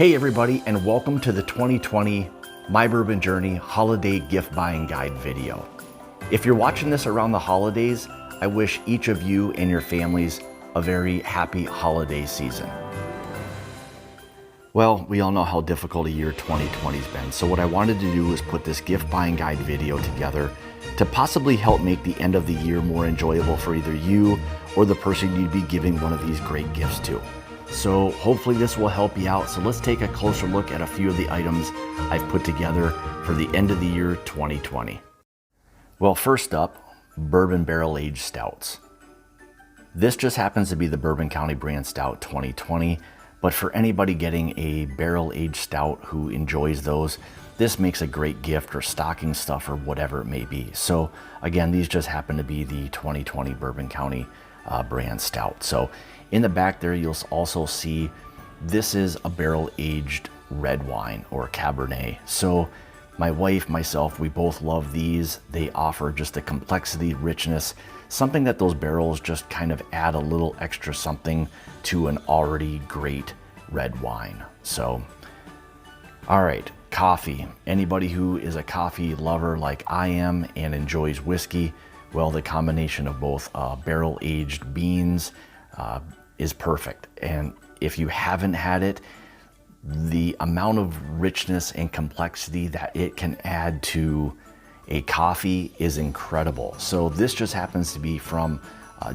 Hey everybody, and welcome to the 2020 My Bourbon Journey Holiday Gift Buying Guide video. If you're watching this around the holidays, I wish each of you and your families a very happy holiday season. Well, we all know how difficult a year 2020's been, so what I wanted to do was put this gift buying guide video together to possibly help make the end of the year more enjoyable for either you or the person you'd be giving one of these great gifts to. So hopefully this will help you out. So let's take a closer look at a few of the items I've put together for the end of the year 2020. Well, first up, bourbon barrel aged stouts. This just happens to be the Bourbon County brand stout 2020, but for anybody getting a barrel aged stout who enjoys those, this makes a great gift or stocking stuffer, whatever it may be. So again, these just happen to be the 2020 Bourbon County brand stout. So in the back there, you'll also see this is a barrel-aged red wine or Cabernet. So my wife, myself, we both love these. They offer just a complexity, richness, something that those barrels just kind of add a little extra something to an already great red wine. So, all right, coffee. Anybody who is a coffee lover like I am and enjoys whiskey, well, the combination of both barrel-aged beans is perfect. And if you haven't had it, the amount of richness and complexity that it can add to a coffee is incredible. So this just happens to be from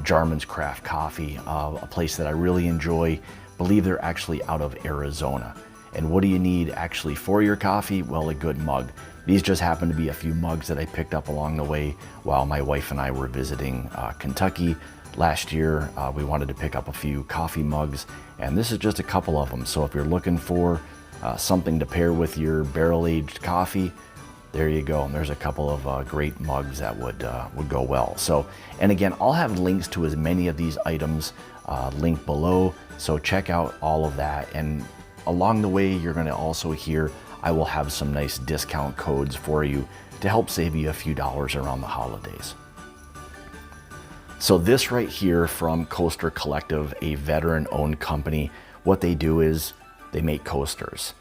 Jarman's Craft Coffee, a place that I really enjoy. Believe they're actually out of Arizona. And what do you need actually for your coffee? Well, a good mug. These just happen to be a few mugs that I picked up along the way while my wife and I were visiting Kentucky last year. We wanted to pick up a few coffee mugs, and this is just a couple of them. So if you're looking for something to pair with your barrel-aged coffee, there you go. And there's a couple of great mugs that would go well. So, and again, I'll have links to as many of these items linked below. So check out all of that. And along the way, you're going to also hear I will have some nice discount codes for you to help save you a few dollars around the holidays. So this right here from Coaster Collective, a veteran-owned company, what they do is they make coasters.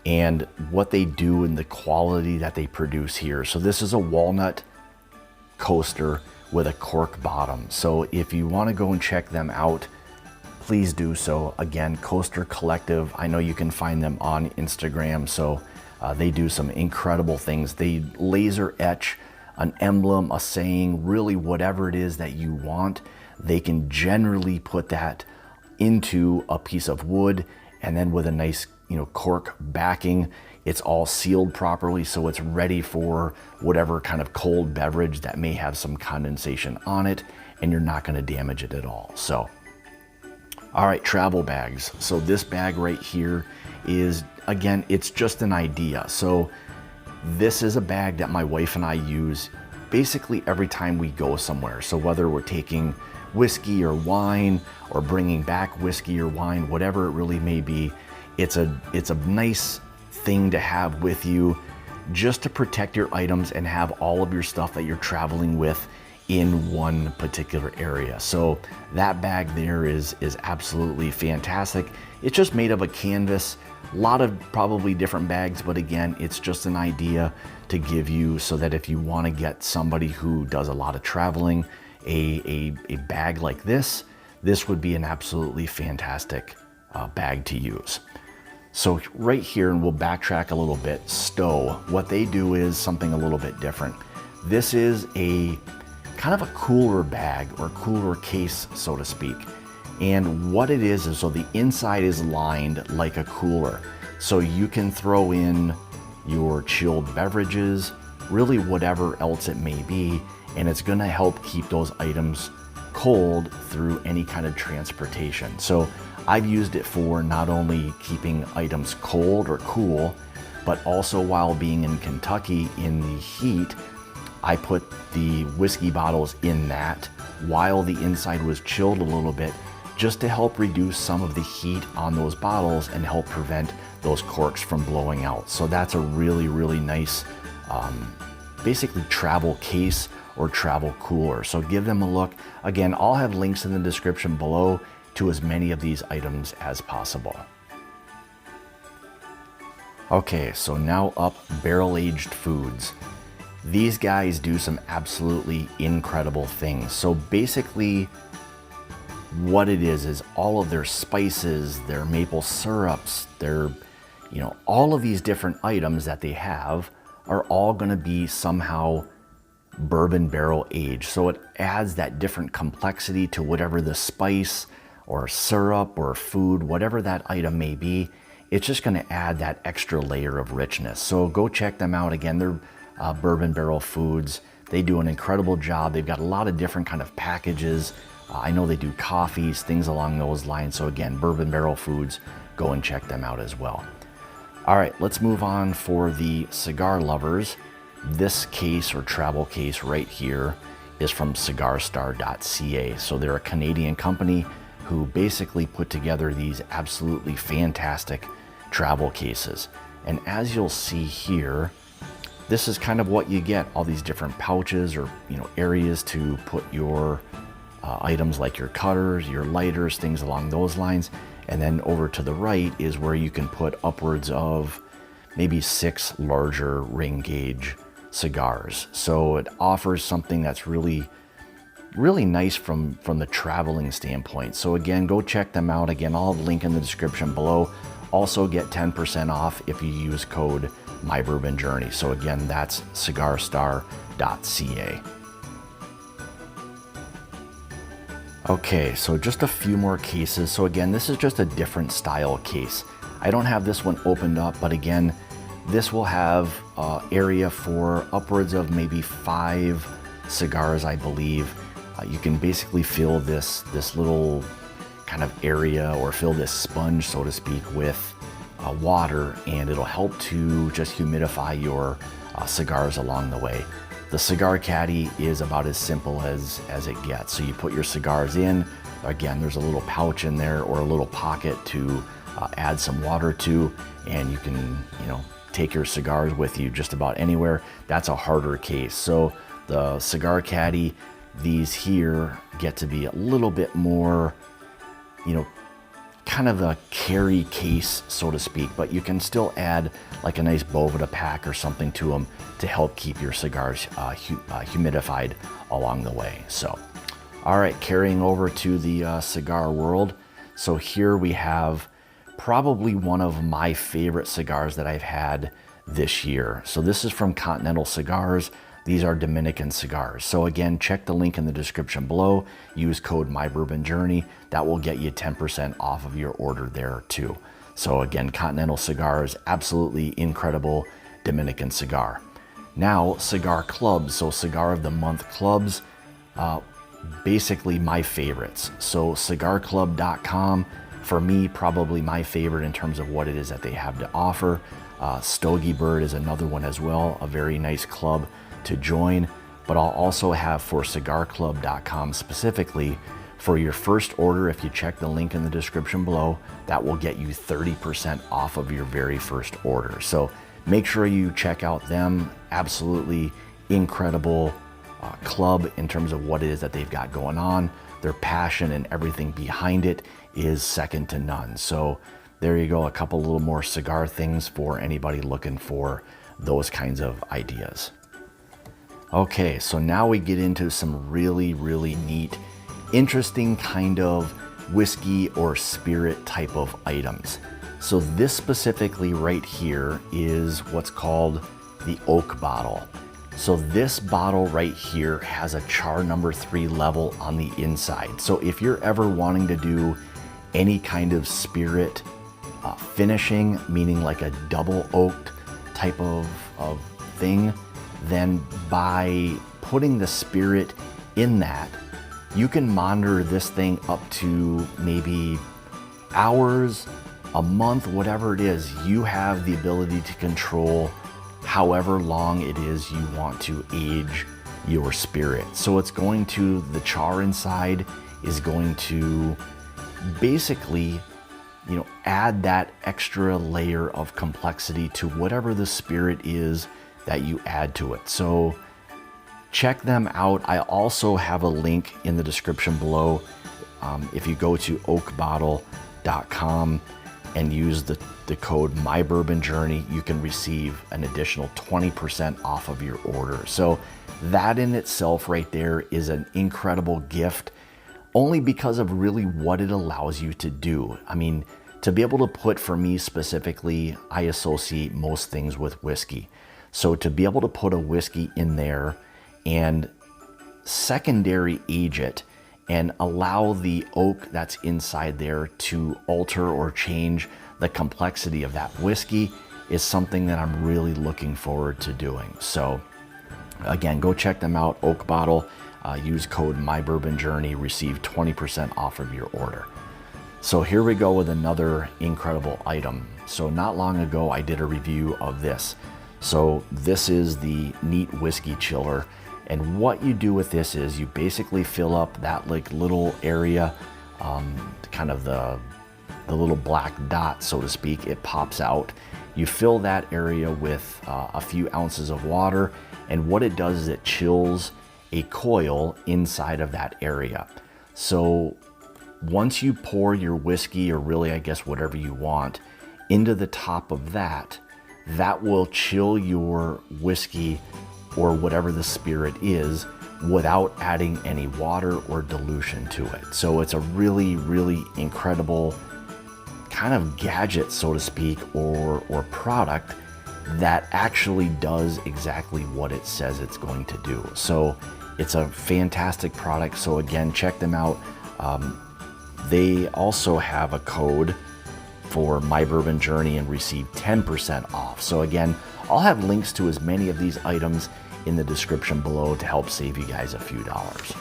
And what they do and the quality that they produce here. So this is a walnut coaster with a cork bottom. So if you want to go and check them out, please do so. Again, Coaster Collective, I know you can find them on Instagram. So they do some incredible things. They laser etch an emblem, a saying, really whatever it is that you want. They can generally put that into a piece of wood, and then with a nice, cork backing, it's all sealed properly so it's ready for whatever kind of cold beverage that may have some condensation on it, and you're not going to damage it at all. So, all right, travel bags. So this bag right here is, again, it's just an idea. So this is a bag that my wife and I use basically every time we go somewhere. So whether we're taking whiskey or wine or bringing back whiskey or wine, whatever it really may be, it's a nice thing to have with you just to protect your items and have all of your stuff that you're traveling with in one particular area. So that bag there is absolutely fantastic. It's just made of a canvas. A lot of probably different bags, but again, it's just an idea to give you so that if you want to get somebody who does a lot of traveling a bag like this would be an absolutely fantastic bag to use. So right here, and we'll backtrack a little bit, Stowe, what they do is something a little bit different. This is a kind of a cooler bag or cooler case, so to speak. And what it is so the inside is lined like a cooler. So you can throw in your chilled beverages, really whatever else it may be, and it's gonna help keep those items cold through any kind of transportation. So I've used it for not only keeping items cold or cool, but also while being in Kentucky in the heat, I put the whiskey bottles in that while the inside was chilled a little bit, just to help reduce some of the heat on those bottles and help prevent those corks from blowing out. So that's a really, really nice, basically travel case or travel cooler. So give them a look. Again, I'll have links in the description below to as many of these items as possible. Okay, so now up barrel-aged foods. These guys do some absolutely incredible things. So basically what it is all of their spices, their maple syrups, their, all of these different items that they have are all gonna be somehow bourbon barrel aged. So it adds that different complexity to whatever the spice or syrup or food, whatever that item may be. It's just gonna add that extra layer of richness. So go check them out. Again, they're Bourbon Barrel Foods. They do an incredible job. They've got a lot of different kind of packages. I know they do coffees, things along those lines. So again, Bourbon Barrel Foods, go and check them out as well. All right, let's move on for the cigar lovers. This case or travel case right here is from cigarstar.ca. So they're a Canadian company who basically put together these absolutely fantastic travel cases. And as you'll see here, this is kind of what you get, all these different pouches or areas to put your items like your cutters, your lighters, things along those lines. And then over to the right is where you can put upwards of maybe 6 larger ring gauge cigars. So it offers something that's really nice from the traveling standpoint. So again, go check them out. Again, I'll have a link in the description below. Also get 10% off if you use code MyBourbonJourney. So again, that's cigarstar.ca. Okay, so just a few more cases. So again, this is just a different style case. I don't have this one opened up, but again, this will have area for upwards of maybe 5 cigars, I believe. You can basically fill this little kind of area or fill this sponge, so to speak, with water, and it'll help to just humidify your cigars along the way. The Cigar Caddy is about as simple as it gets. So you put your cigars in. Again, there's a little pouch in there or a little pocket to add some water to, and you can, take your cigars with you just about anywhere. That's a harder case. So the Cigar Caddy, these here get to be a little bit more, kind of a carry case, so to speak, but you can still add like a nice Boveda pack or something to them to help keep your cigars humidified along the way. So, all right, carrying over to the Cigar World. So here we have probably one of my favorite cigars that I've had this year. So this is from Continental Cigars. These are Dominican cigars. So again, check the link in the description below. Use code MyBourbonJourney. That will get you 10% off of your order there too. So again, Continental Cigars, absolutely incredible Dominican cigar. Now, cigar clubs. So Cigar of the Month clubs, basically my favorites. So cigarclub.com, for me, probably my favorite in terms of what it is that they have to offer. Stogie Bird is another one as well, a very nice club to join. But I'll also have for cigarclub.com specifically, for your first order, if you check the link in the description below, that will get you 30% off of your very first order. So make sure you check out them. Absolutely incredible club in terms of what it is that they've got going on. Their passion and everything behind it is second to none. So there you go, a couple little more cigar things for anybody looking for those kinds of ideas. Okay, so now we get into some really neat, interesting kind of whiskey or spirit type of items. So this specifically right here is what's called the oak bottle. So this bottle right here has a char number 3 level on the inside. So if you're ever wanting to do any kind of spirit finishing, meaning like a double oaked type of thing, then by putting the spirit in that, you can monitor this thing up to maybe hours, a month, whatever it is. You have the ability to control however long it is you want to age your spirit. So it's going to, the char inside is going to basically, add that extra layer of complexity to whatever the spirit is that you add to it. So check them out. I also have a link in the description below. If you go to oakbottle.com, and use the code MyBourbonJourney, you can receive an additional 20% off of your order. So that in itself right there is an incredible gift, only because of really what it allows you to do. I mean, to be able to put, for me specifically, I associate most things with whiskey. So to be able to put a whiskey in there and secondary age it and allow the oak that's inside there to alter or change the complexity of that whiskey is something that I'm really looking forward to doing. So again, go check them out. Oak bottle, use code MyBourbonJourney, receive 20% off of your order. So here we go with another incredible item. So not long ago, I did a review of this. So this is the Neat Whiskey Chiller. And what you do with this is you basically fill up that like little area, kind of the little black dot, so to speak. It pops out. You fill that area with a few ounces of water, and what it does is it chills a coil inside of that area. So once you pour your whiskey, or really I guess whatever you want, into the top of that, that will chill your whiskey or whatever the spirit is without adding any water or dilution to it. So it's a really, really incredible kind of gadget, so to speak, or product that actually does exactly what it says it's going to do. So it's a fantastic product. So again, check them out. They also have a code for MyBourbonJourney and receive 10% off. So again, I'll have links to as many of these items in the description below to help save you guys a few dollars.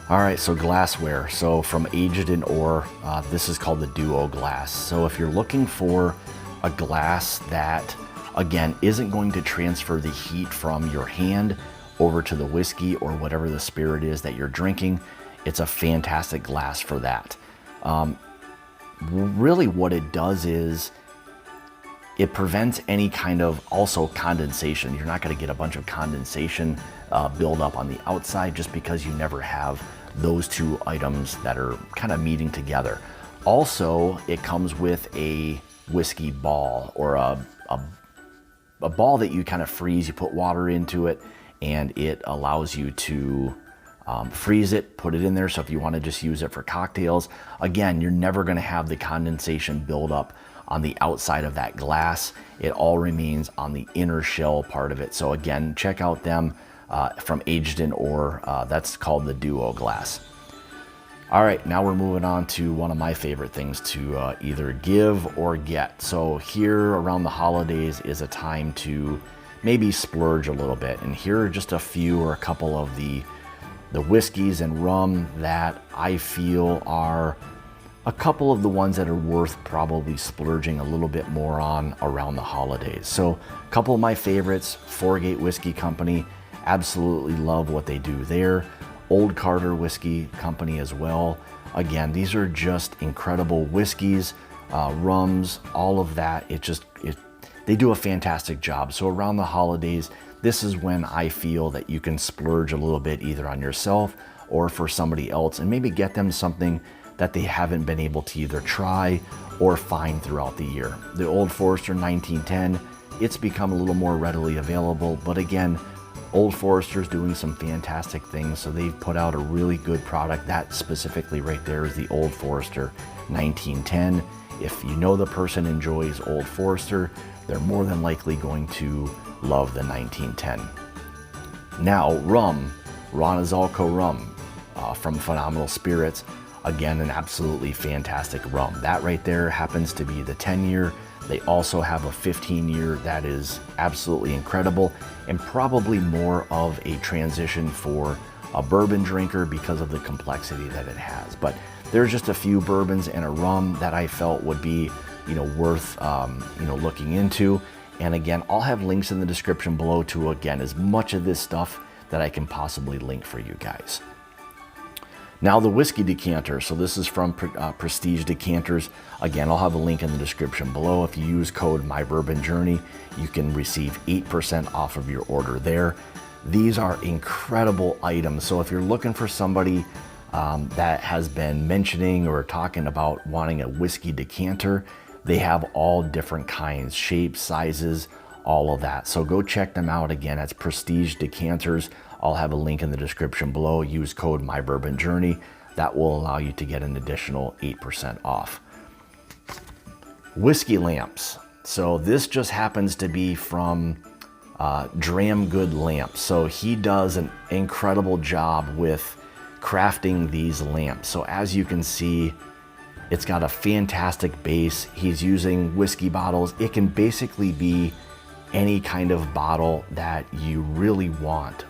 All right, so glassware. So from Aged in Ore, this is called the Duo Glass. So if you're looking for a glass that, again, isn't going to transfer the heat from your hand over to the whiskey or whatever the spirit is that you're drinking, it's a fantastic glass for that. Really what it does is it prevents any kind of also condensation. You're not going to get a bunch of condensation build up on the outside just because you never have those two items that are kind of meeting together. Also, it comes with a whiskey ball, or a ball that you kind of freeze. You put water into it and it allows you to freeze it, put it in there. So if you want to just use it for cocktails, again, you're never going to have the condensation build up on the outside of that glass. It all remains on the inner shell part of it. So again, check out them from Aged in Ore. That's called the Duo Glass. All right, now we're moving on to one of my favorite things to either give or get. So here around the holidays is a time to maybe splurge a little bit. And here are just a few or a couple of the whiskeys and rum that I feel are a couple of the ones that are worth probably splurging a little bit more on around the holidays. So a couple of my favorites: Foregate Whiskey Company, absolutely love what they do there. Old Carter Whiskey Company as well. Again, these are just incredible whiskeys, rums, all of that. They do a fantastic job. So around the holidays, this is when I feel that you can splurge a little bit either on yourself or for somebody else, and maybe get them something that they haven't been able to either try or find throughout the year. The Old Forester 1910, it's become a little more readily available, but again, Old Forester's doing some fantastic things, so they've put out a really good product. That specifically right there is the Old Forester 1910. If you know the person enjoys Old Forester, they're more than likely going to love the 1910. Now, rum, Izalco Rum from Phenomenal Spirits. Again, an absolutely fantastic rum. That right there happens to be the 10-year. They also have a 15-year that is absolutely incredible, and probably more of a transition for a bourbon drinker because of the complexity that it has. But there's just a few bourbons and a rum that I felt would be, worth, looking into. And again, I'll have links in the description below to, again, as much of this stuff that I can possibly link for you guys. Now the whiskey decanter. So this is from Prestige Decanters. Again, I'll have a link in the description below. If you use code MyBourbonJourney, you can receive 8% off of your order there. These are incredible items. So if you're looking for somebody that has been mentioning or talking about wanting a whiskey decanter. They have all different kinds, shapes, sizes, all of that. So go check them out. Again, that's Prestige Decanters. I'll have a link in the description below. Use code MyBourbonJourney. That will allow you to get an additional 8% off. Whiskey lamps. So this just happens to be from DRAM Good Lamps. So he does an incredible job with crafting these lamps. So as you can see, it's got a fantastic base. He's using whiskey bottles. It can basically be any kind of bottle that you really want.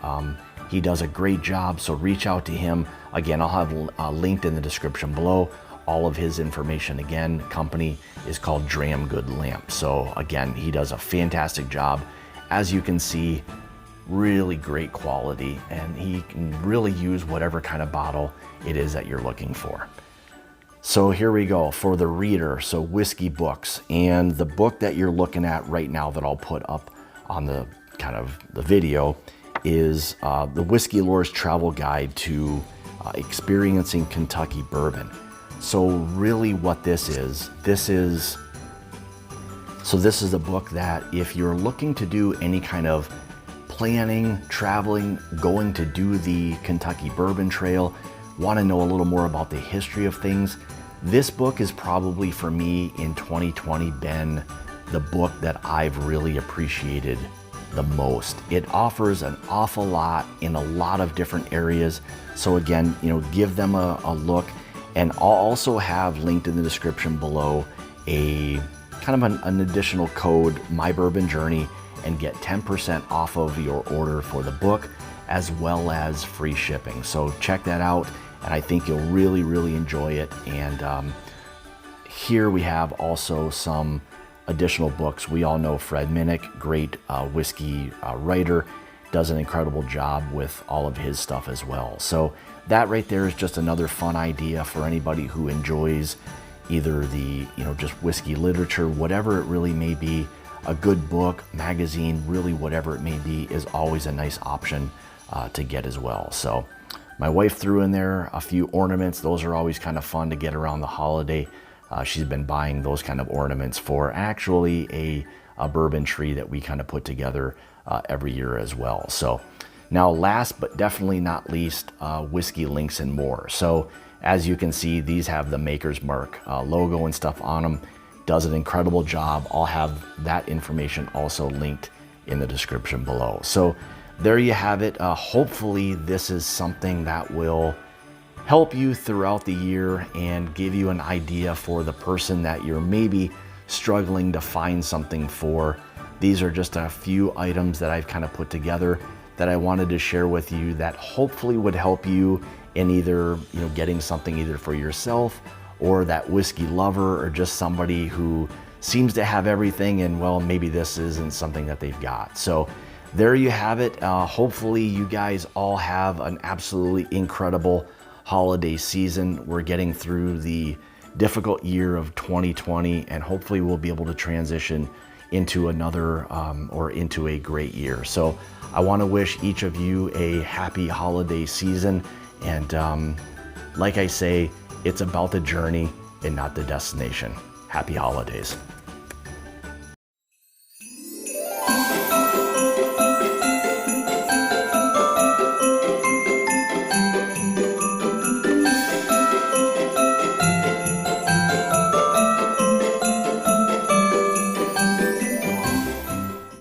He does a great job, so reach out to him. Again, I'll have linked in the description below all of his information. Again, company is called DRAM Good Lamps. So again, he does a fantastic job. As you can see, really great quality, and he can really use whatever kind of bottle it is that you're looking for. So here we go for the reader. So whiskey books, and the book that you're looking at right now that I'll put up on the video is the Whiskey Lore's Travel Guide to Experiencing Kentucky Bourbon. So really what this is a book that if you're looking to do any kind of planning, traveling, going to do the Kentucky Bourbon Trail, want to know a little more about the history of things, this book is probably for me in 2020 been the book that I've really appreciated the most. It offers an awful lot in a lot of different areas. So again, give them a look. And I'll also have linked in the description below a kind of an additional code, MyBourbonJourney, and get 10% off of your order for the book, as well as free shipping. So check that out, and I think you'll really, really enjoy it. And here we have also some additional books. We all know Fred Minnick, great whiskey writer, does an incredible job with all of his stuff as well. So that right there is just another fun idea for anybody who enjoys either the, just whiskey literature, whatever it really may be. A good book, magazine, really whatever it may be, is always a nice option to get as well. So my wife threw in there a few ornaments. Those are always kind of fun to get around the holiday. She's been buying those kind of ornaments for actually a bourbon tree that we kind of put together every year as well. So now last but definitely not least, whiskey links and more. So as you can see, these have the Maker's Mark logo and stuff on them. Does an incredible job. I'll have that information also linked in the description below. So there you have it. Hopefully this is something that will help you throughout the year and give you an idea for the person that you're maybe struggling to find something for. These are just a few items that I've kind of put together that I wanted to share with you that hopefully would help you in either getting something either for yourself or that whiskey lover, or just somebody who seems to have everything and, well, maybe this isn't something that they've got. So there you have it. Hopefully you guys all have an absolutely incredible holiday season. We're getting through the difficult year of 2020, and hopefully we'll be able to transition into another or into a great year. So I want to wish each of you a happy holiday season. And like I say, it's about the journey and not the destination. Happy holidays.